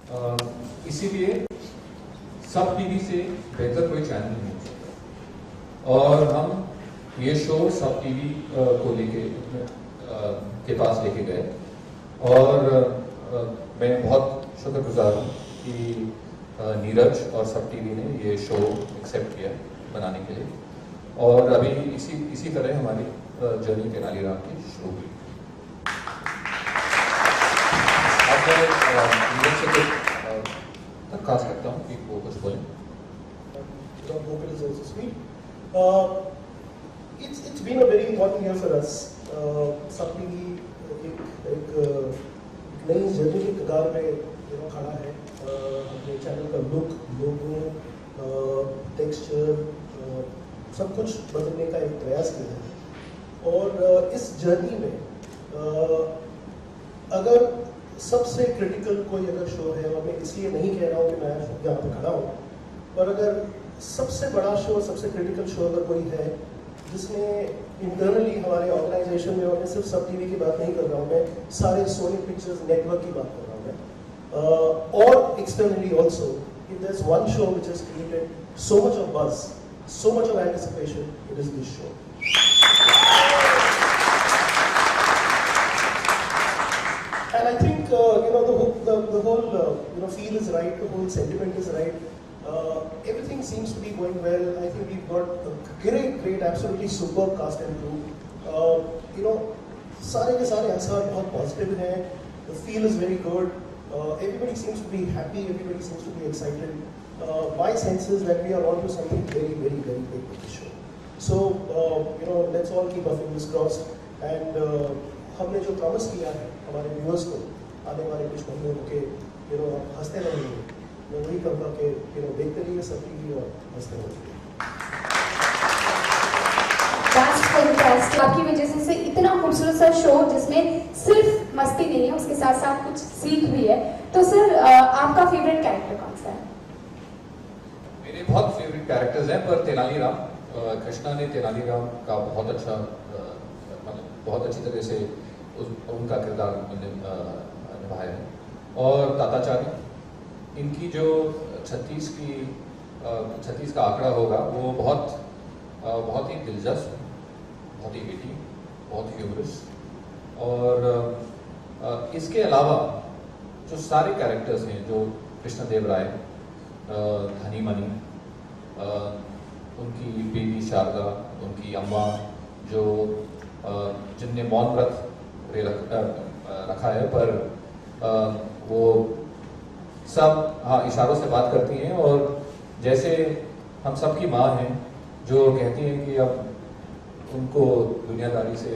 इसीलिए सब टीवी से बेहतर कोई चैनल नहीं हो सकता और हम ये शो सब टीवी को लेके के पास लेके गए और मैं बहुत शुक्रगुजार हूँ कि नीरज और सब टीवी ने ये शो एक्सेप्ट किया बनाने के लिए और अभी इसी तरह हमारी जर्नी तेनालीराम की शुरू हुई। अब मैं नीरज से दरखास्त करता हूँ कि वो कुछ बोलें। It's been a very important year for us. सब टीवी एक नई जर्नी की कगार में खड़ा है। अपने चैनल का लुक, लोगो, टेक्सचर, सब कुछ बदलने का एक प्रयास किया है और इस जर्नी में अगर सबसे क्रिटिकल कोई अगर शो है, और मैं इसलिए नहीं कह रहा हूँ कि मैं यहाँ पे खड़ा हूँ, पर अगर सबसे बड़ा शो, सबसे क्रिटिकल शो अगर कोई है जिसने इंटरनली हमारे ऑर्गेनाइजेशन में, और मैं सिर्फ सब टीवी की बात नहीं कर रहा हूँ, मैं सारे सोनी पिक्चर्स नेटवर्क की बात कर रहा हूँ मैं, और externally also, if there's one show which has created so much of buzz, so much of anticipation, it is this show. And I think the whole feel is right, the whole sentiment is right. Everything seems to be going well. I think we've got a great, absolutely superb cast and crew. सारे के सारे आसार बहुत positive हैं. The feel is very good. Everybody seems to be happy. Everybody seems to be excited. My sense is that we are on to something very, very, very big with the show. So let's all keep our fingers crossed. And हमने जो promise किया है हमारे viewers को आने वाले कुछ महीनों के आप हंसते रहेंगे, मैं वही कहूँगा कि देखते रहिए सब टीवी और हंसते रहिए। आपकी वजह से इतना खूबसूरत सा शो जिसमें सिर्फ मस्ती नहीं है, उसके साथ साथ कुछ सीख भी है। तो सर आपका फेवरेट कैरेक्टर कौन सा है? मेरे बहुत फेवरेट कैरेक्टर्स हैं, पर तेनालीराम, कृष्णा ने तेनालीराम का बहुत अच्छा बहुत अच्छी तरह से उनका किरदार निभाया है। और ताताचार्य, इनकी जो 36 का आंकड़ा होगा वो बहुत ही दिलचस्प, बहुत ही विटी, बहुत ह्यूमरस, और इसके अलावा जो सारे कैरेक्टर्स हैं, जो कृष्णदेव राय, धनी मनी, उनकी बेटी शारदा, उनकी अम्मा जो जिनने मौन व्रत रखा है, पर वो सब इशारों से बात करती हैं, और जैसे हम सब की माँ हैं जो कहती हैं कि अब उनको दुनियादारी से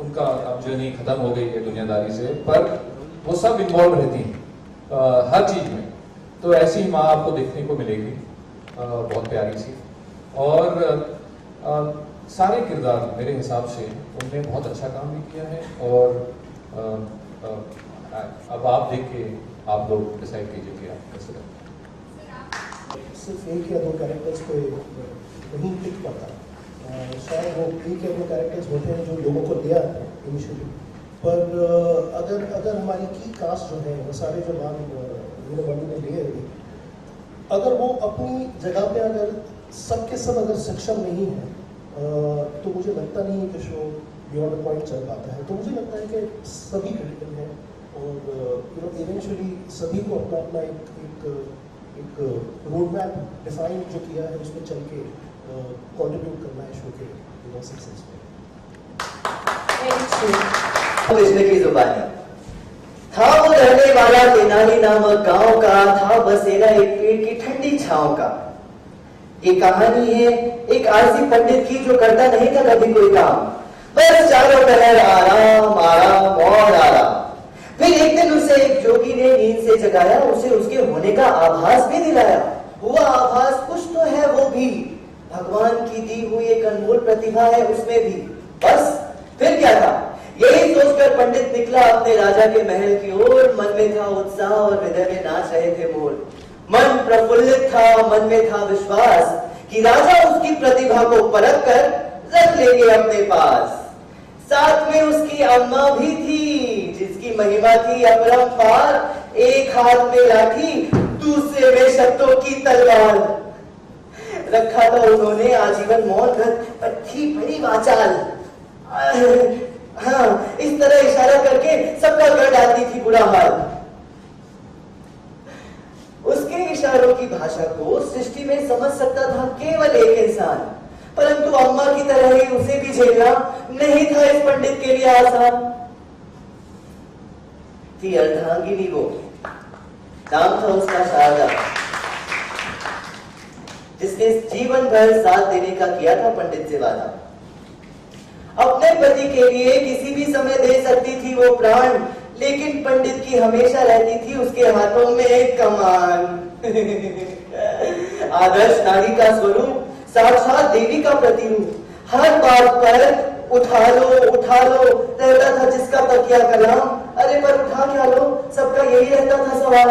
उनका अब जर्नी खत्म हो गई है दुनियादारी से, पर वो सब इन्वॉल्व रहती हैं हर चीज़ में। तो ऐसी ही माँ आपको देखने को मिलेगी, बहुत प्यारी सी। और सारे किरदार मेरे हिसाब से उनने बहुत अच्छा काम भी किया है, और अब आप देख के आप लोग डिसाइड कीजिए कि आप कैसे करते हैं। सिर्फ एक या दो कैरेक्टर्स पे नहीं टिक पाता, शायद वो एक या दो कैरेक्टर्स होते हैं जो लोगों को ले आते हैं इनिशियली, पर अगर हमारी की कास्ट जो है वो सारे जो नाम बॉडी में लिए हुए, अगर वो अपनी जगह पे अगर सबके सब अगर सक्षम नहीं है, तो मुझे लगता नहीं है कि शो बियॉन्ड द पॉइंट चल पाता है। तो मुझे लगता है कि सभी क्रिटिकल हैं, और इवेंचुअली सभी को अपना अपना एक रोड मैप डिफाइन जो किया है उसमें चल के कंट्रीब्यूट करना है शो के सक्सेस में। की जुबानी था वो रहने वाला तेनाली नामक गांव का, था बसेरा एक पेड़ की ठंडी छांव का। ये कहानी है एक आलसी पंडित की जो करता नहीं था कभी कोई काम, बस चारों पहर आराम आराम और आराम। फिर एक दिन उसे एक जोगी ने नींद से जगाया, उसे उसके होने का आभास भी दिलाया। हुआ आभास कुछ तो है वो भी, भगवान की दी हुई एक अनमोल प्रतिभा है उसमें भी। बस फिर क्या था, यही सोचकर पंडित निकला अपने राजा के महल की ओर। मन में था उत्साह और हृदय में नाच रहे थे मोर। मन प्रफुल्लित था, मन में था विश्वास कि राजा उसकी प्रतिभा को परख कर रख लेंगे अपने पास। साथ में उसकी अम्मा भी थी जिसकी महिमा थी अपरंपार। एक हाथ में लाठी, दूसरे में शब्दों की तलवार। रखा था उन्होंने आजीवन मौन व्रत, पर थी बड़ी वाचाल। हाँ, इस तरह इशारा करके सबका कर डालती थी बुरा हाल। उसके इशारों की भाषा को सृष्टि में समझ सकता था केवल एक इंसान, परंतु अम्मा की तरह ही उसे भी झेलना नहीं था इस पंडित के लिए आसान। थी अर्धांगिनी वो, नाम था उसका शारदा, जिसने जीवन भर साथ देने का किया था पंडित से वादा। अपने पति के लिए किसी भी समय दे सकती थी वो प्राण, लेकिन पंडित की हमेशा रहती थी उसके हाथों में एक कमान। आदर्श नारी का स्वरूप, साक्षात देवी का प्रतिरूप, हर बात पर उठा लो रहता था जिसका तकिया कलाम। अरे पर उठा क्या लो, सबका यही रहता था सवाल।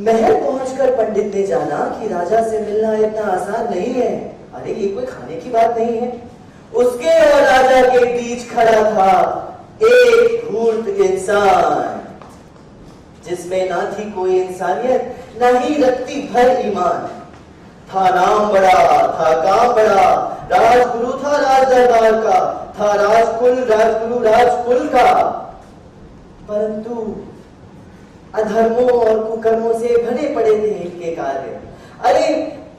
महल पहुंचकर पंडित ने जाना कि राजा से मिलना इतना आसान नहीं है। अरे ये कोई खाने की बात नहीं है। उसके और राजा के बीच खड़ा था एक धूर्त इंसान, जिसमें ना थी कोई इंसानियत, ना ही रत्ती भर ईमान। था नाम बड़ा, था काम बड़ा, राजगुरु था राज दरबार का, था राजगुरु राजकुल का। परंतु अधर्मों और कुकर्मों से भरे पड़े थे इनके कार्य। अरे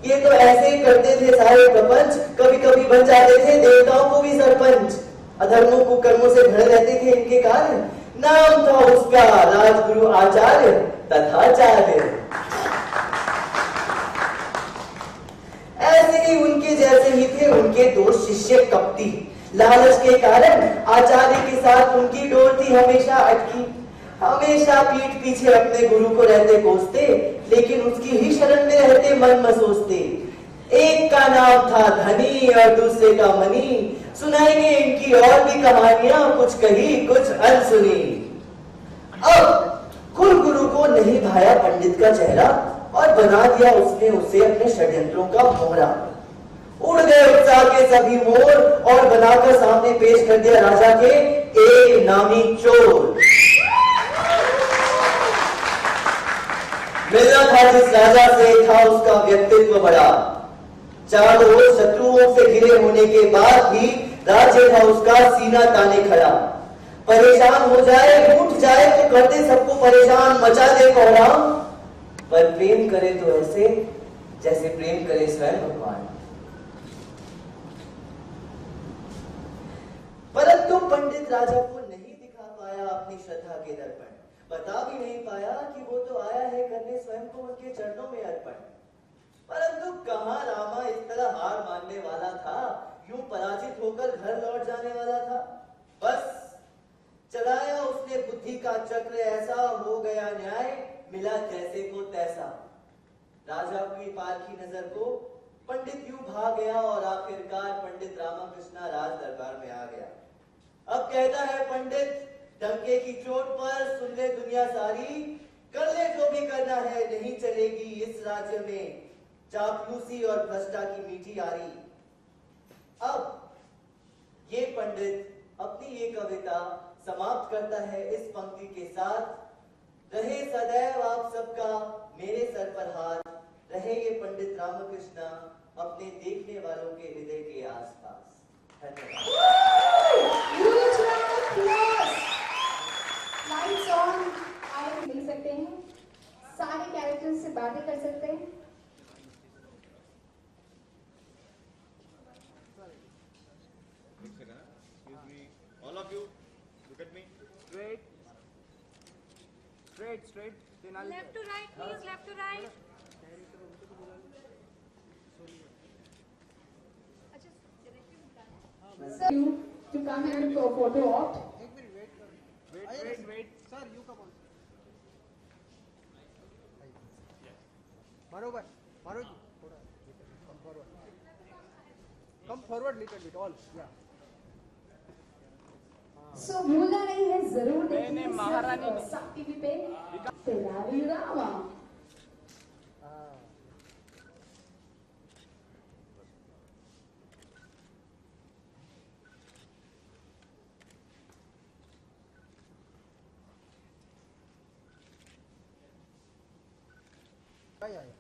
ये तो ऐसे ही करते थे सारे प्रपंच, कभी कभी बन जाते थे देवताओं को भी सरपंच। अधर्मों कुकर्मों से भरे रहते थे इनके कार्य। नाम था उसका राजगुरु आचार्य तथाचार्य। ऐसे ही उनके जैसे ही थे उनके दो शिष्य कपटी। लालच के कारण आचार्य के साथ उनकी डोर थी हमेशा अटकी। हमेशा पीठ पीछे अपने गुरु को रहते कोसते, लेकिन उसकी ही शरण में रहते मन मसोसते। एक का नाम था धनी और दूसरे का मनी। सुनाएंगे इनकी और भी कहानियां, कुछ कही कुछ अनसुनी। अब कुल गुरु को नहीं भाया पंडित का चेहरा, और बना दिया उसने उसे अपने षड्यंत्रों का मोहरा। उड़ गए उत्साह के सभी मोर, और बनाकर सामने पेश कर दिया राजा के एक नामी चोर। मिलना था जिस राजा से था उसका व्यक्तित्व बड़ा। चारों ओर शत्रुओं से घिरे होने के बाद भी राज्य था उसका सीना ताने खड़ा। परेशान हो जाए रूठ जाए तो करते सबको परेशान, मचा दे कोहराम। पर प्रेम करे तो ऐसे जैसे प्रेम करे स्वयं भगवान। परंतु पंडित राजा को नहीं दिखा पाया अपनी श्रद्धा के दर्पण। बता भी नहीं पाया कि वो तो आया है करने स्वयं को उनके चरणों में अर्पण। परंतु कहां रामा इस तरह हार मानने वाला था, यूं पराजित होकर घर लौट जाने वाला था। बस चलाया उसने बुद्धि का चक्र, ऐसा हो गया न्याय, मिला जैसे को तैसा। राजा की पारखी नजर को पंडित यूं भाग गया, और आखिरकार पंडित रामकृष्ण राज दरबार में आ गया। अब कहता है पंडित, डंके की चोट पर सुन ले दुनिया सारी, कर ले जो भी करना है, नहीं चलेगी इस राज्य में चापलूसी और भ्रष्टा की मीठी आरी। अब ये पंडित अपनी ये कविता समाप्त करता है इस पंक्ति के साथ, रहे सदैव आप सबका मेरे सर पर हाथ, रहे ये पंडित रामकृष्ण अपने देखने वालों के हृदय के आसपास। लाइट्स ऑन, आए मिल सकते हैं, सारे कैरेक्टर्स से बातें कर सकते हैं। All of you, look at me. Straight. Left to right, please. Left to right. Sir, you to come here for photo op. Wait. Sir, you come on. बरोबर जी, थोड़ा come forward. Come forward little bit, all. Yeah. So भूलना नहीं है, जरूर देखिए महारानी सब TV पे तेनाली रामा। काय आहे?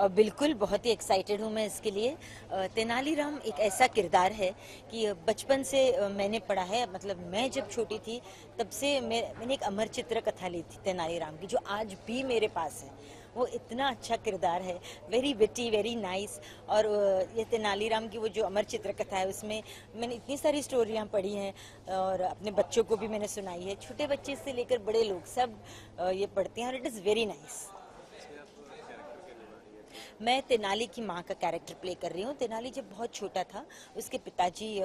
बिल्कुल बहुत ही एक्साइटेड हूँ मैं इसके लिए। तेनालीराम एक ऐसा किरदार है कि बचपन से मैंने पढ़ा है, मतलब मैं जब छोटी थी तब से मैंने एक अमर चित्र कथा ली थी तेनालीराम की, जो आज भी मेरे पास है। वो इतना अच्छा किरदार है, वेरी विटी, वेरी नाइस। और ये तेनालीराम की वो जो अमर चित्र कथा है, उसमें मैंने इतनी सारी स्टोरियाँ पढ़ी हैं और अपने बच्चों को भी मैंने सुनाई है। छोटे बच्चे से लेकर बड़े लोग सब ये पढ़ते हैं और इट इज़ वेरी नाइस। मैं तेनाली की माँ का कैरेक्टर प्ले कर रही हूँ। तेनाली जब बहुत छोटा था, उसके पिताजी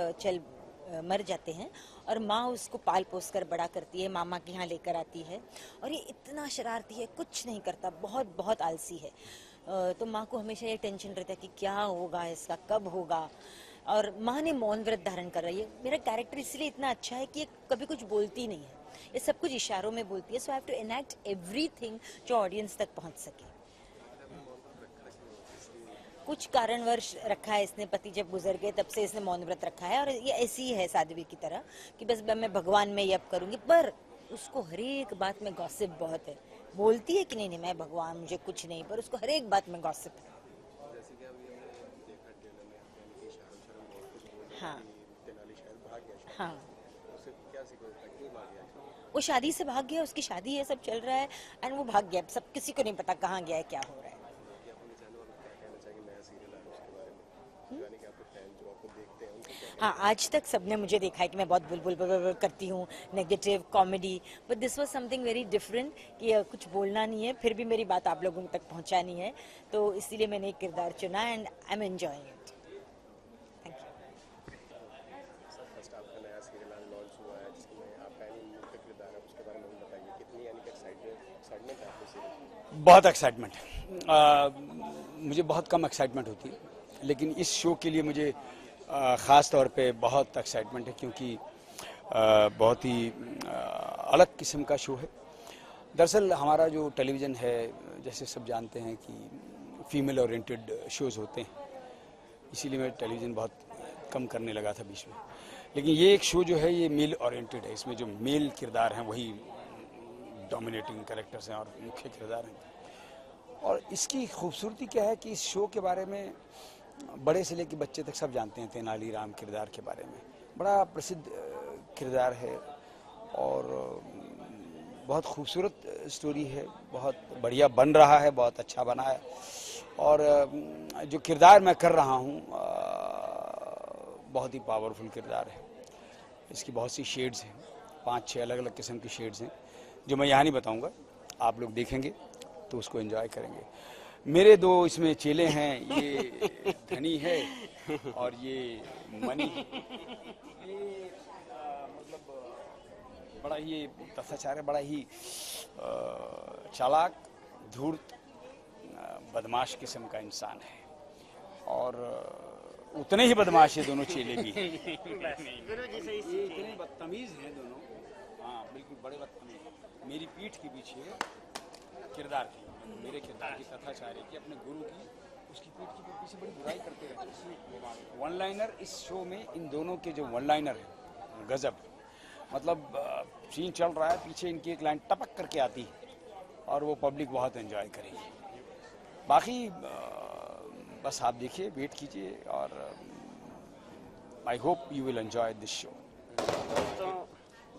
मर जाते हैं और माँ उसको पाल पोस कर बड़ा करती है, मामा के यहाँ लेकर आती है। और ये इतना शरारती है, कुछ नहीं करता, बहुत बहुत आलसी है। तो माँ को हमेशा ये टेंशन रहता है कि क्या होगा इसका, कब होगा। और माँ ने मौन व्रत धारण कर रही है। मेरा कैरेक्टर इसलिए इतना अच्छा है कि ये कभी कुछ बोलती नहीं है, ये सब कुछ इशारों में बोलती है। So I have to enact everything जो ऑडियंस तक पहुँच सके। कुछ कारणवश रखा है इसने, पति जब गुजर गए तब से इसने मौन व्रत रखा है। और ये ऐसी ही है साध्वी की तरह कि बस मैं भगवान में यप करूंगी, पर उसको हर एक बात में गॉसिप बहुत है। बोलती है कि नहीं मैं भगवान, मुझे कुछ नहीं, पर उसको हर एक बात में गॉसिप है। हाँ हाँ, वो शादी से भाग गया, उसकी शादी है, सब चल रहा है एंड वो भाग गया। सब किसी को नहीं पता कहाँ गया है, क्या हो रहा है। हाँ, आज तक सबने मुझे देखा है कि मैं बहुत बुलबुल करती हूँ, negative comedy, but this was something very different कि कुछ बोलना नहीं है, फिर भी मेरी बात आप लोगों तक पहुँचानी है। तो इसीलिए मैंने एक किरदार चुना and I am enjoying it. Thank you. बहुत एक्साइटमेंट, मुझे बहुत कम एक्साइटमेंट होती है, लेकिन इस शो के लिए मुझे ख़ास तौर पे बहुत एक्साइटमेंट है, क्योंकि बहुत ही अलग किस्म का शो है। दरअसल हमारा जो टेलीविज़न है, जैसे सब जानते हैं कि फीमेल ओरिएंटेड शोज़ होते हैं, इसीलिए मैं टेलीविज़न बहुत कम करने लगा था बीच में। लेकिन ये एक शो जो है ये मेल ओरिएंटेड है, इसमें जो मेल किरदार हैं वही डोमिनेटिंग कैरेक्टर्स हैं और मुख्य किरदार हैं। और इसकी खूबसूरती क्या है कि इस शो के बारे में बड़े से लेकर बच्चे तक सब जानते हैं तेनालीराम किरदार के बारे में। बड़ा प्रसिद्ध किरदार है और बहुत खूबसूरत स्टोरी है, बहुत बढ़िया बन रहा है, बहुत अच्छा बना है। और जो किरदार मैं कर रहा हूँ बहुत ही पावरफुल किरदार है। इसकी बहुत सी शेड्स हैं, 5-6 अलग अलग किस्म की शेड्स हैं जो मैं यहाँ नहीं बताऊँगा, आप लोग देखेंगे तो उसको एंजॉय करेंगे। मेरे 2 इसमें चेले हैं, ये धनी है और ये मनी है। ये मतलब बड़ा ही भ्रष्टाचार है, बड़ा ही चालाक, धूर्त, बदमाश किस्म का इंसान है और उतने ही बदमाश है दोनों चेले भी हैं। ये इतने बदतमीज हैं दोनों, हाँ बिल्कुल बड़े बदतमीज। मेरी पीठ के पीछे किरदार थी, मेरे किरदार की कथाचार्य की, अपने गुरु की, उसकी पीठ के पीछे बड़ी बुराई करते रहते हैं। वन लाइनर इस शो में इन दोनों के जो वन लाइनर है गजब, मतलब सीन चल रहा है, पीछे इनकी एक लाइन टपक करके आती है और वो पब्लिक बहुत एंजॉय करेगी। बाकी बस आप देखिए, वेट कीजिए और I hope you will enjoy this show.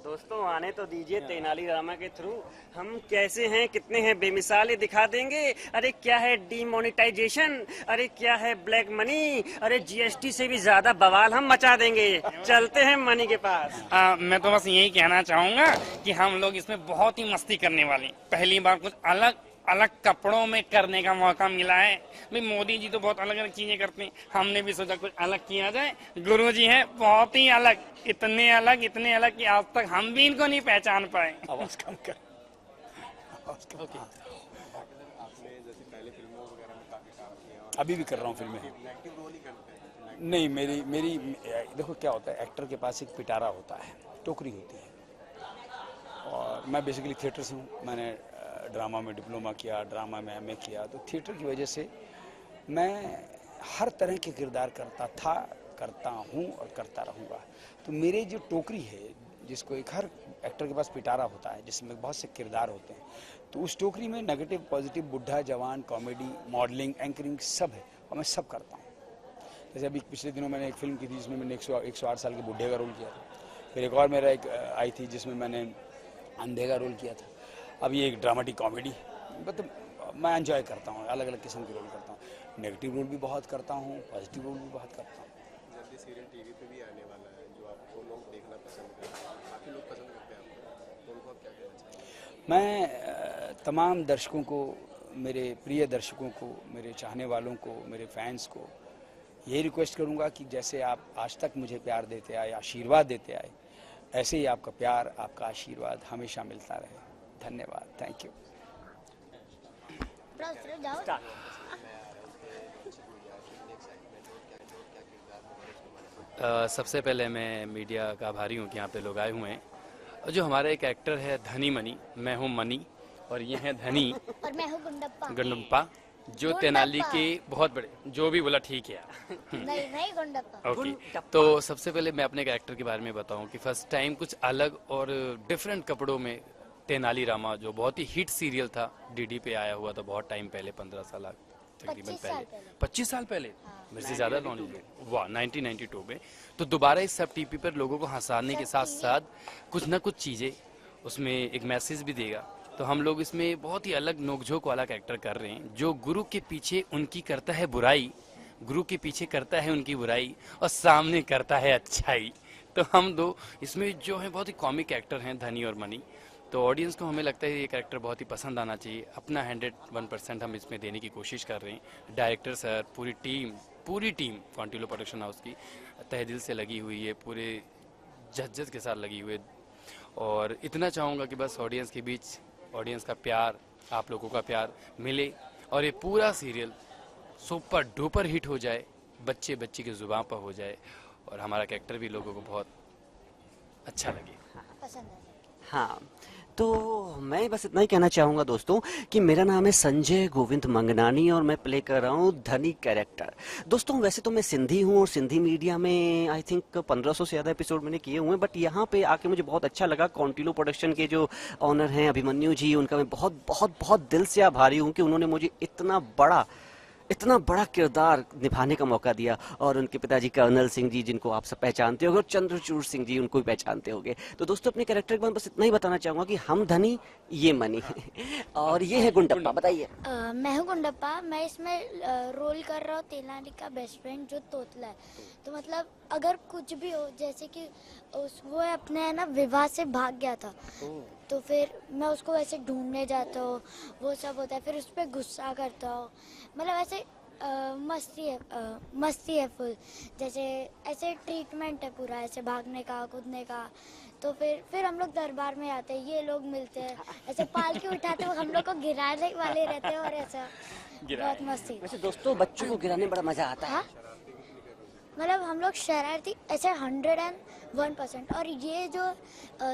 दोस्तों आने तो दीजिए तेनालीरामा के थ्रू, हम कैसे हैं, कितने हैं बेमिसाल ये दिखा देंगे। अरे क्या है डीमोनेटाइजेशन, अरे क्या है ब्लैक मनी, अरे जीएसटी से भी ज्यादा बवाल हम मचा देंगे। चलते हैं मनी के पास। मैं तो बस यही कहना चाहूंगा कि हम लोग इसमें बहुत ही मस्ती करने वाले, पहली बार कुछ अलग अलग कपड़ों में करने का मौका मिला है। भाई मोदी जी तो बहुत अलग अलग चीजें करते हैं, हमने भी सोचा कुछ अलग किया जाए। गुरु जी हैं बहुत ही अलग, इतने अलग कि आज तक हम भी इनको नहीं पहचान पाए। आवाज कम कर। अभी भी कर रहा हूँ फिल्में। नहीं, मेरी देखो क्या होता है, एक्टर के पास एक पिटारा होता है, टोकरी होती है और मैं बेसिकली थिएटर से हूँ। मैंने ड्रामा में डिप्लोमा किया, ड्रामा में एमए किया, तो थिएटर की वजह से मैं हर तरह के किरदार करता था, करता हूँ और करता रहूँगा। तो मेरे जो टोकरी है, जिसको एक हर एक्टर के पास पिटारा होता है, जिसमें बहुत से किरदार होते हैं, तो उस टोकरी में नेगेटिव, पॉजिटिव, बुढ़ा, जवान, कॉमेडी, मॉडलिंग, एंकरिंग सब है और मैं सब करता हूँ। जैसे अभी पिछले दिनों मैंने एक फिल्म की थी जिसमें मैंने 108 साल के बुढ़े का रोल किया था। फिर एक और मेरा एक आई थी जिसमें मैंने अंधे का रोल किया था। अब ये एक ड्रामेटिक कॉमेडी, मतलब मैं एंजॉय करता हूँ, अलग अलग किस्म के रोल करता हूँ। नेगेटिव रोल भी बहुत करता हूँ, पॉजिटिव रोल भी बहुत करता हूँ। जल्दी सीरियल टीवी पे भी आने वाला है जो आपको लोग देखना पसंद करते हैं, काफ़ी लोग पसंद करते हैं आपको, तो उनको आप क्या कहना चाहेंगे? मैं तमाम दर्शकों को, मेरे प्रिय दर्शकों को, मेरे चाहने वालों को, मेरे फैंस को यही रिक्वेस्ट करूँगा कि जैसे आप आज तक मुझे प्यार देते आए, आशीर्वाद देते आए, ऐसे ही आपका प्यार, आपका आशीर्वाद हमेशा मिलता रहे। धन्यवाद, थैंक यू। सबसे पहले मैं मीडिया का आभारी हूँ कि यहाँ पे लोग आए हुए हैं। और जो हमारा एक एक्टर है धनी मनी, मैं हूँ मनी और ये है धनी और मैं हूँ गुंडप्पा, जो तेनाली के बहुत बड़े, जो भी बोला ठीक है। नहीं गुंडप्पा। ओके, तो सबसे पहले मैं अपने कैरेक्टर के बारे में बताऊं कि फर्स्ट टाइम कुछ अलग और डिफरेंट कपड़ों में तेनालीरामा, जो बहुत ही हिट सीरियल था, डीडी पे आया हुआ था बहुत टाइम पहले, 15 साल तकरीबन पहले, 25 साल पहले, मेरे से ज्यादा नॉलेज है। वाह, 1992 में। तो दोबारा इस सब टीपी पर लोगों को हंसाने के साथ साथ कुछ ना कुछ चीजें उसमें एक मैसेज भी देगा। तो हम लोग इसमें बहुत ही अलग नोकझोंक वाला कैरेक्टर कर रहे हैं, जो गुरु के पीछे उनकी करता है बुराई, गुरु के पीछे करता है उनकी बुराई और सामने करता है अच्छाई। तो हम दो इसमें जो है बहुत ही कॉमिक एक्टर हैं, धनी और मनी। तो ऑडियंस को हमें लगता है ये कैरेक्टर बहुत ही पसंद आना चाहिए। अपना 101% हम इसमें देने की कोशिश कर रहे हैं। डायरेक्टर सर, पूरी टीम क्वांटिलो प्रोडक्शन हाउस की तहे दिल से लगी हुई है, पूरे जज्जत के साथ लगी हुई है। और इतना चाहूँगा कि बस ऑडियंस के बीच ऑडियंस का प्यार, आप लोगों का प्यार मिले और ये पूरा सीरियल सुपर डुपर हिट हो जाए, बच्चे की जुबान पर हो जाए और हमारा कैरेक्टर भी लोगों को बहुत अच्छा लगे, पसंद है। हाँ, तो मैं बस इतना ही कहना चाहूँगा दोस्तों कि मेरा नाम है संजय गोविंद मंगनानी और मैं प्ले कर रहा हूँ धनी कैरेक्टर। दोस्तों वैसे तो मैं सिंधी हूँ और सिंधी मीडिया में आई थिंक 1500 से ज़्यादा एपिसोड मैंने किए हुए हैं, बट यहाँ पे आके मुझे बहुत अच्छा लगा। क्वांटिलो प्रोडक्शन के जो ऑनर हैं अभिमन्यु जी, उनका मैं बहुत बहुत बहुत दिल से आभारी हूँ कि उन्होंने मुझे इतना बड़ा इतना बड़ा किरदार निभाने का मौका दिया, और उनके पिताजी कर्नल सिंह जी जिनको आप सब पहचानते होंगे, और चंद्रचूड़ सिंह जी उनको भी पहचानते होंगे। तो दोस्तों अपने कैरेक्टर के बारे में बस इतना ही बताना चाहूंगा कि हम धनी ये मनी और ये है गुंडप्पा। बताइए। मैं हूँ गुंडप्पा। मैं इसमें रोल कर रहा हूँ तेनाली का बेस्ट फ्रेंड जो तोतला है। तो मतलब अगर कुछ भी हो, जैसे कि वो अपने है ना विवाह से भाग गया था, तो फिर मैं उसको वैसे ढूंढने जाता हूँ, वो सब होता है, फिर उस पर गुस्सा करता हूँ, मतलब ऐसे मस्ती है फुल, जैसे ऐसे ट्रीटमेंट है पूरा, ऐसे भागने का कूदने का। तो फिर हम लोग दरबार में आते हैं, ये लोग मिलते हैं, ऐसे पालकी उठाते हुए हम लोग को गिराने वाले रहते हैं, और ऐसा बहुत मस्ती। वैसे दोस्तों बच्चों को गिराने में बड़ा मजा आता है। मतलब हम लोग शरारती ऐसे 101%, और ये जो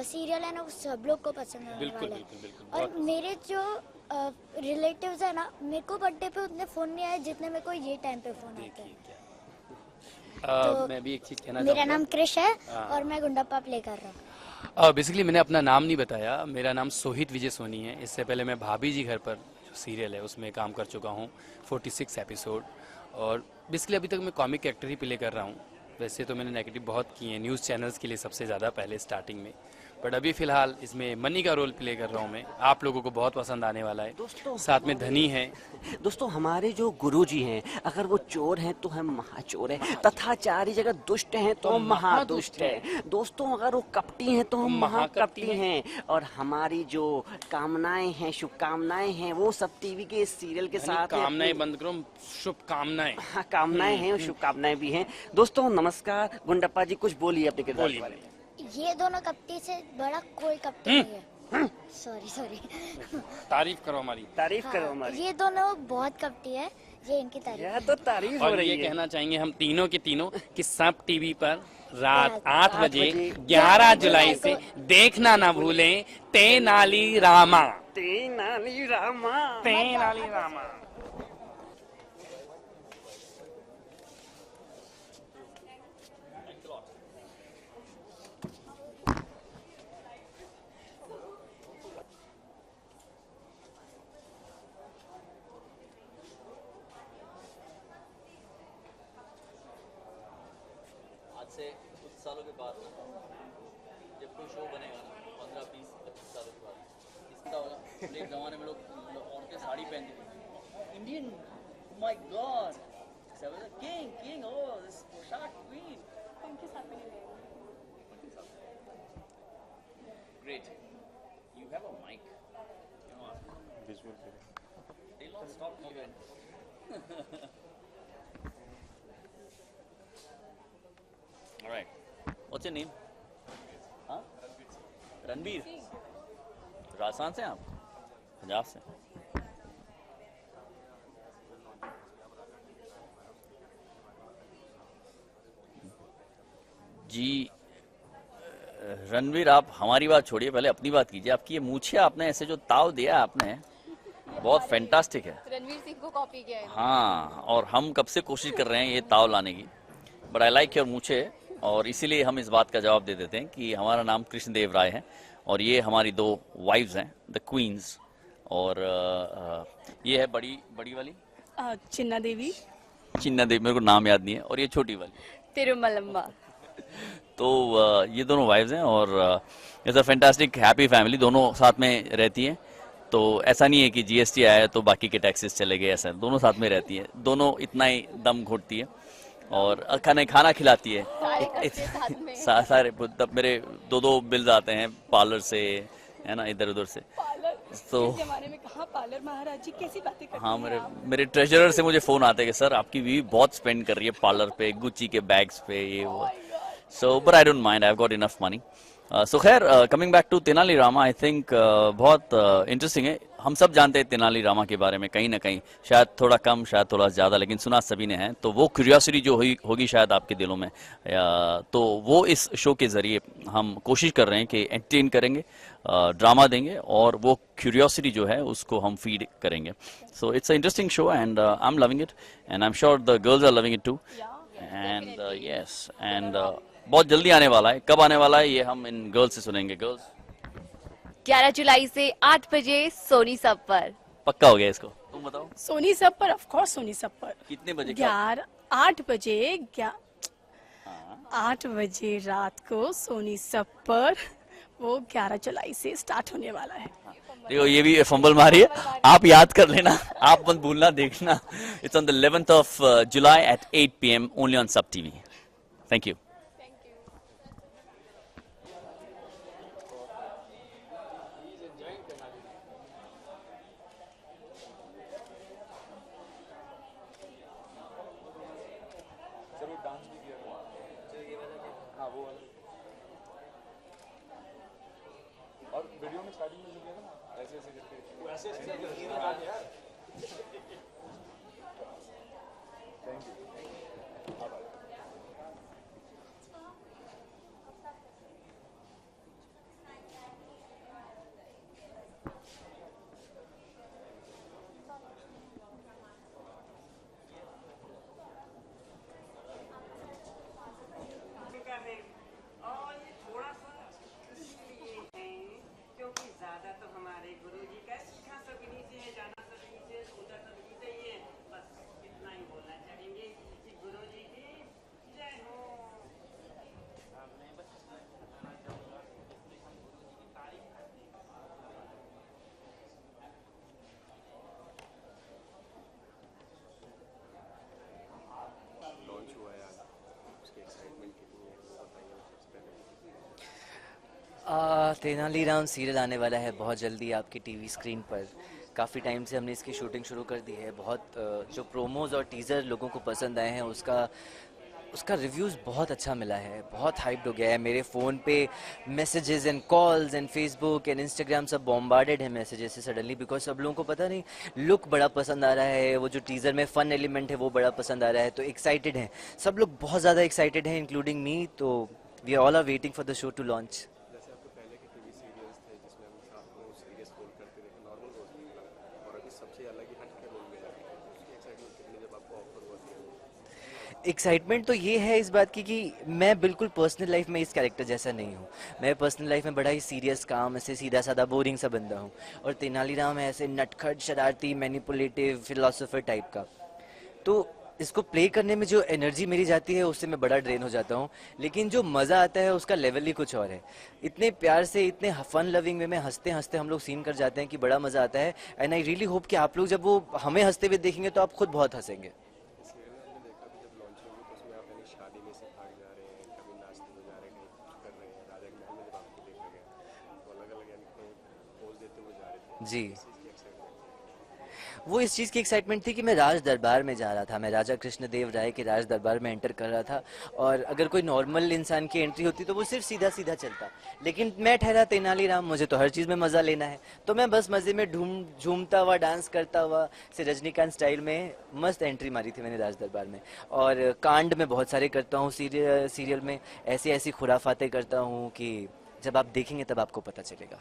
सीरियल है ना वो सब लोग को पसंद आने वाला है। और मेरे जो रिलेटिव्स है ना, मेरे को बर्थडे पे उतने फोन नहीं आए जितने मेरे को ये टाइम पे फोन आते हैं। तो मैं भी एक चीज कहना मेरा नाम क्रिश है और मैं गुंडप्पा प्ले कर रहा हूँ। बेसिकली मैंने अपना नाम नहीं बताया, मेरा नाम सोहित विजय सोनी है। इससे पहले मैं भाभी जी घर पर जो सीरियल है उसमें काम कर चुका हूँ 46 एपिसोड, और बेसिकली अभी तक मैं कॉमिक एक्टर ही प्ले कर रहा हूँ। वैसे तो मैंने नेगेटिव बहुत किए हैं न्यूज़ चैनल्स के लिए सबसे ज़्यादा पहले स्टार्टिंग में, बट अभी फिलहाल इसमें मनी का रोल प्ले कर रहा हूँ मैं। आप लोगों को बहुत पसंद आने वाला है। दोस्तों साथ में धनी है। दोस्तों हमारे जो गुरुजी हैं, अगर वो चोर हैं तो हम महाचोर हैं, तथाचारी जगह दुष्ट हैं तो हम महादुष्ट हैं। दोस्तों अगर वो कपटी हैं तो हम महाकपटी हैं, और हमारी जो कामनाएं हैं, शुभकामनाएं हैं, वो सब टीवी के इस सीरियल के साथ कामनाएं बंद करो, शुभकामनाएं। हाँ, कामनाएं हैं और शुभकामनाएं भी हैं। दोस्तों नमस्कार, गुंडप्पा जी कुछ बोलिए अपने किरदार के बारे में। ये दोनों कपटी से बड़ा कोई कपटी नहीं है। सॉरी तारीफ करो हमारी। तारीफ करो हमारी। ये दोनों बहुत कपटी है, ये इनकी तारीफ। यह तो तारीफ हो और रही ये है। कहना चाहेंगे हम तीनों के तीनों कि सब टीवी पर रात 8 बजे 11 जुलाई से देखना ना भूलें तेनाली रामा। तेनाली रामा। तेनाली रामा। से कुछ सालों के बाद जब कोई शो बनेगा ना 15, 20, 25 सालों के बाद, इसका होगा एक जमाने में लोग औरतें साड़ी पहनती थी, Indian, my god, king, oh this पोशाक क्वीन, उनके साथ में great, you have a mic, you know, visual, they not stop moving. All right. What's your name? हाँ? रणबीर. राजस्थान से आप? पंजाब से. जी रणबीर, आप हमारी बात छोड़िए, पहले अपनी बात कीजिए. आपकी ये मूछे आपने ऐसे जो ताव दिया आपने, बहुत फैंटास्टिक है. रणवीर सिंह को कॉपी किया है. हाँ, और हम कब से कोशिश कर रहे हैं ये ताव लाने की. बट आई लाइक योर मूछे, और इसीलिए हम इस बात का जवाब दे देते हैं कि हमारा नाम कृष्णदेव राय है, और ये हमारी 2 वाइफ्स हैं, द क्वींस. और ये है बड़ी वाली चिन्ना देवी. मेरे को नाम याद नहीं है. और ये छोटी वाली तिरुमलम्बा. तो ये दोनों वाइफ्स हैं, और it's a fantastic happy family. दोनों साथ में रहती हैं, तो ऐसा नहीं है कि जीएसटी आया है तो बाकी के टैक्सेस चले गए. ऐसा दोनों साथ में रहती हैं, दोनों इतना ही दम घोटती है और खाना खिलाती है. सारे मेरे 2 बिल्स आते हैं पार्लर से, है ना, इधर उधर से. तो जमाने में कहाँ पार्लर, महाराज जी कैसी बातें करते हैं. हाँ, मेरे ट्रेजरर से मुझे फोन आते हैं कि सर आपकी बीवी बहुत स्पेंड कर रही है पार्लर पे, गुच्ची के बैग्स पे, ये वो. So but I don't mind, I have got enough money. So खैर, coming back to Tenali Rama, I think बहुत इंटरेस्टिंग है. हम सब जानते हैं तेनाली रामा के बारे में, कहीं ना कहीं शायद थोड़ा कम, शायद थोड़ा ज़्यादा, लेकिन सुना सभी ने है. तो वो क्यूरियोसिटी जो होगी शायद आपके दिलों में, तो वो इस शो के ज़रिए हम कोशिश कर रहे हैं कि एंटरटेन करेंगे, ड्रामा देंगे, और वो क्यूरियोसिटी जो है उसको हम फीड करेंगे. So it's a interesting show, and I am loving it, and I am sure the girls are loving it too. And yes, and बहुत जल्दी आने वाला है. कब आने वाला है ये हम इन गर्ल्स से सुनेंगे. गर्ल्स 11 जुलाई से 8 बजे सोनी सब पर. पक्का हो गया इसको. तुम तुम बताओ। सोनी सब पर, ऑफ कोर्स सोनी सब पर। कितने बजे? 8 बजे 8 बजे रात को सोनी सब पर वो 11 जुलाई से स्टार्ट होने वाला है। देखो ये भी फंबल मारी है, आप याद कर लेना, आप मत भूलना देखना। It's on the 11th of July at 8 PM only on Sub TV. Thank you. और वीडियो में स्टार्टिंग में किया था ना, ऐसे ऐसे करके ऐसे थैंक यू। तेनालीराम सीरियल आने वाला है बहुत जल्दी आपकी टीवी स्क्रीन पर। काफ़ी टाइम से हमने इसकी शूटिंग शुरू कर दी है। बहुत जो प्रोमोज और टीज़र लोगों को पसंद आए हैं उसका रिव्यूज़ बहुत अच्छा मिला है, बहुत हाइप्ड हो गया है। मेरे फ़ोन पे messages and calls and Facebook and Instagram सब बॉम्बार्डेड है मैसेजेस से सडनली, बिकॉज सब लोगों को पता नहीं लुक बड़ा पसंद आ रहा है, वो जो टीज़र में फ़न एलिमेंट है वो बड़ा पसंद आ रहा है, तो एक्साइटेड हैं सब लोग, बहुत ज़्यादा एक्साइटेड हैं इंक्लूडिंग मी। तो we all are waiting for the show to launch. Excitement तो ये है इस बात की कि मैं बिल्कुल पर्सनल लाइफ में इस कैरेक्टर जैसा नहीं हूँ। मैं पर्सनल लाइफ में बड़ा ही सीरियस, काम, ऐसे सीधा साधा बोरिंग सा बंदा हूँ, और तेनालीराम है ऐसे नटखट, शरारती, मैनिपुलेटिव, फिलोसोफर टाइप का। तो इसको प्ले करने में जो एनर्जी मेरी जाती है उससे मैं बड़ा ड्रेन हो जाता हूँ, लेकिन जो मज़ा आता है उसका लेवल ही कुछ और है। इतने प्यार से, इतने फन लविंग वे में हंसते हंसते हम लोग सीन कर जाते हैं कि बड़ा मज़ा आता है। एंड आई रियली होप कि आप लोग जब वो हमें हंसते हुए देखेंगे तो आप खुद बहुत हंसेंगे। जी, वो इस चीज़ की एक्साइटमेंट थी कि मैं राज दरबार में जा रहा था, मैं राजा कृष्णदेव राय के राज दरबार में एंटर कर रहा था, और अगर कोई नॉर्मल इंसान की एंट्री होती तो वो सिर्फ सीधा सीधा चलता, लेकिन मैं ठहरा तेनालीराम, मुझे तो हर चीज़ में मज़ा लेना है, तो मैं बस मज़े में झूमता हुआ, डांस करता हुआ से रजनीकांत स्टाइल में मस्त एंट्री मारी थी मैंने राज दरबार में। और कांड में बहुत सारे करता हूँ सीरियल में, ऐसी ऐसी खुराफातें करता हूँ कि जब आप देखेंगे तब आपको पता चलेगा।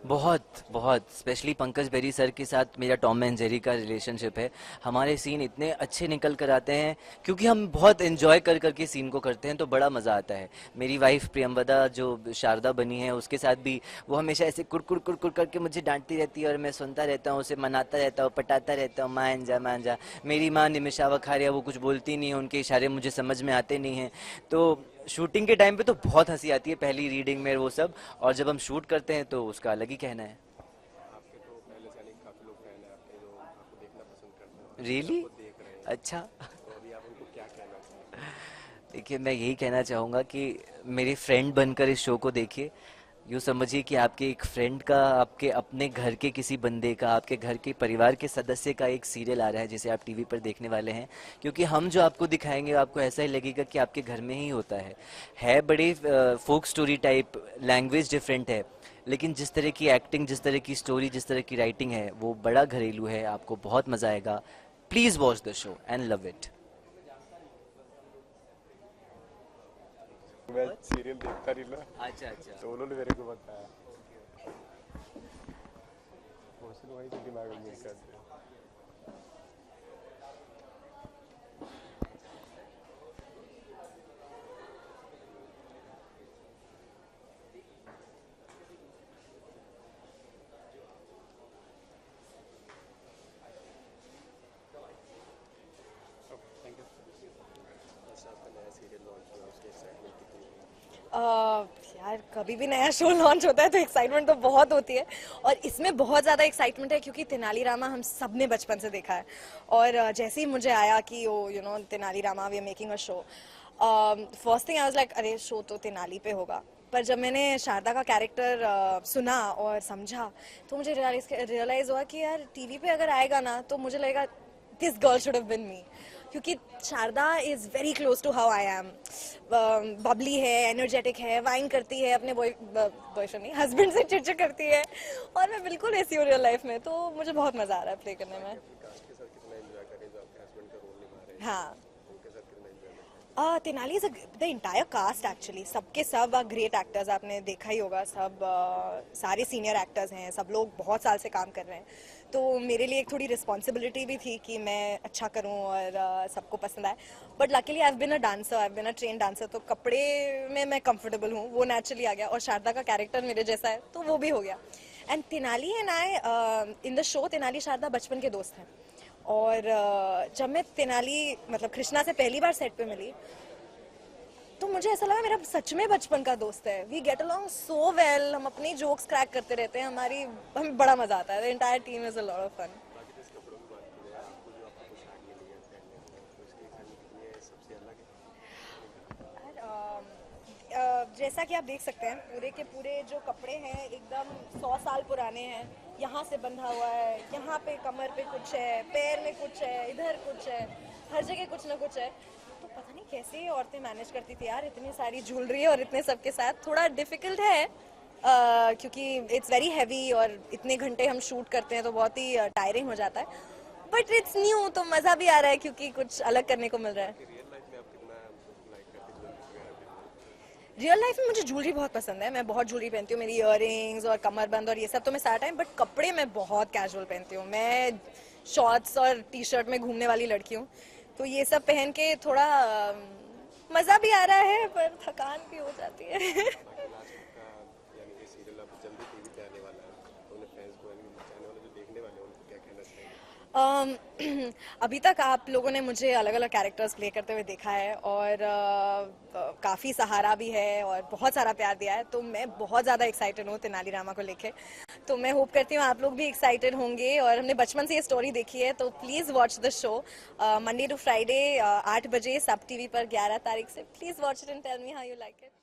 बहुत बहुत, स्पेशली पंकज बेरी सर के साथ मेरा टॉम एंड जेरी का रिलेशनशिप है। हमारे सीन इतने अच्छे निकल कर आते हैं क्योंकि हम बहुत एंजॉय कर करके सीन को करते हैं, तो बड़ा मज़ा आता है। मेरी वाइफ प्रियंवदा जो शारदा बनी है, उसके साथ भी वो हमेशा ऐसे कुड़कुड़ कुड़कुड़ करके मुझे डांटती रहती है और मैं सुनता रहता हूँ, उसे मनाता रहता हूँ, पटाता रहता हूँ, मान जा मान जा। मेरी माँ निमिषा वखारिया, वो कुछ बोलती नहीं है, उनके इशारे मुझे समझ में आते नहीं हैं। तो शूटिंग के टाइम पे तो बहुत हंसी आती है, पहली रीडिंग में वो सब, और जब हम शूट करते हैं तो उसका अलग ही कहना है। रियली? अच्छा। देखिए, मैं यही कहना चाहूँगा कि मेरे फ्रेंड बनकर इस शो को देखिए। यूँ समझिए कि आपके एक फ्रेंड का, आपके अपने घर के किसी बंदे का, आपके घर के परिवार के सदस्य का एक सीरियल आ रहा है जिसे आप टीवी पर देखने वाले हैं, क्योंकि हम जो आपको दिखाएंगे आपको ऐसा ही लगेगा कि आपके घर में ही होता है बड़े फोक स्टोरी टाइप, लैंग्वेज डिफरेंट है, लेकिन जिस तरह की एक्टिंग, जिस तरह की स्टोरी, जिस तरह की राइटिंग है वो बड़ा घरेलू है। आपको बहुत मज़ा आएगा। Please watch the show and love it. मैं सीरियल देखता नहीं ना। अच्छा अच्छा। तो उन्होंने मेरे को बताया, वही तो दिमाग में मिल करते हैं। कभी भी नया शो लॉन्च होता है तो एक्साइटमेंट तो बहुत होती है, और इसमें बहुत ज़्यादा एक्साइटमेंट है क्योंकि तेनालीरामा हम सब ने बचपन से देखा है। और जैसे ही मुझे आया कि oh you know Tenali Rama we are making a show, first thing I was like अरे शो तो तेनाली पे होगा। पर जब मैंने शारदा का कैरेक्टर सुना और समझा तो मुझे रियलाइज़ हुआ कि यार टीवी पे अगर आएगा ना तो मुझे लगेगा this girl should have been me, क्योंकि Sharada is very close to how I am. Bubbly है, एनर्जेटिक है, वाइन करती है, अपने बॉयफ्रेंड नहीं हस्बैंड से चिड़चिड़ करती है, और मैं बिल्कुल ऐसी हूँ रियल लाइफ में। तो मुझे बहुत मज़ा आ रहा है प्ले करने में। हाँ, Tenali is the entire cast actually, सबके सब ग्रेट एक्टर्स, आपने देखा ही होगा, सब सारे सीनियर एक्टर्स हैं, सब लोग बहुत साल से काम कर रहे हैं। तो मेरे लिए एक थोड़ी रिस्पॉन्सिबिलिटी भी थी कि मैं अच्छा करूं और सबको पसंद आए। But luckily I have been a dancer, I have been a trained dancer, तो कपड़े में मैं कंफर्टेबल हूँ, वो नेचुरली आ गया। और शारदा का कैरेक्टर मेरे जैसा है तो वो भी हो गया। And Tenali and I in the show, Tenali Sharda बचपन के दोस्त हैं। और जब मैं तेनाली मतलब कृष्णा से पहली बार सेट पे मिली तो मुझे ऐसा लगा मेरा सच में बचपन का दोस्त है। We get along so well, हम अपनी जोक्स क्रैक करते रहते हैं, हमें बड़ा मजा आता है। The entire team is a lot of fun. जैसा कि आप देख सकते हैं पूरे के पूरे जो कपड़े हैं एकदम 100 साल पुराने हैं। यहाँ से बंधा हुआ है, यहाँ पे कमर पे कुछ है, पैर में कुछ है, इधर कुछ है, हर जगह कुछ ना कुछ है। तो पता नहीं कैसे ये औरतें मैनेज करती थी यार, इतनी सारी ज्वेलरी और इतने सबके साथ। थोड़ा डिफिकल्ट है क्योंकि इट्स वेरी हैवी और इतने घंटे हम शूट करते हैं तो बहुत ही टायरिंग हो जाता है। बट इट्स न्यू, तो मज़ा भी आ रहा है क्योंकि कुछ अलग करने को मिल रहा है। रियल लाइफ में मुझे ज्वेलरी बहुत पसंद है, मैं बहुत ज्वेलरी पहनती हूँ, मेरी इयररिंग्स और कमरबंद और ये सब तो मैं सारा टाइम। बट कपड़े मैं बहुत कैजुअल पहनती हूँ, मैं शॉर्ट्स और टी शर्ट में घूमने वाली लड़की हूँ। तो ये सब पहन के थोड़ा मज़ा भी आ रहा है पर थकान भी हो जाती है। अभी तक आप लोगों ने मुझे अलग अलग कैरेक्टर्स प्ले करते हुए देखा है और काफ़ी सहारा भी है और बहुत सारा प्यार दिया है। तो मैं बहुत ज़्यादा एक्साइटेड हूँ तेनालीरामा को लेके। तो मैं होप करती हूँ आप लोग भी एक्साइटेड होंगे और हमने बचपन से ये स्टोरी देखी है। तो please watch the show Monday to Friday 8 बजे सब टीवी पर 11 तारीख से। Please watch it and tell me how you like it.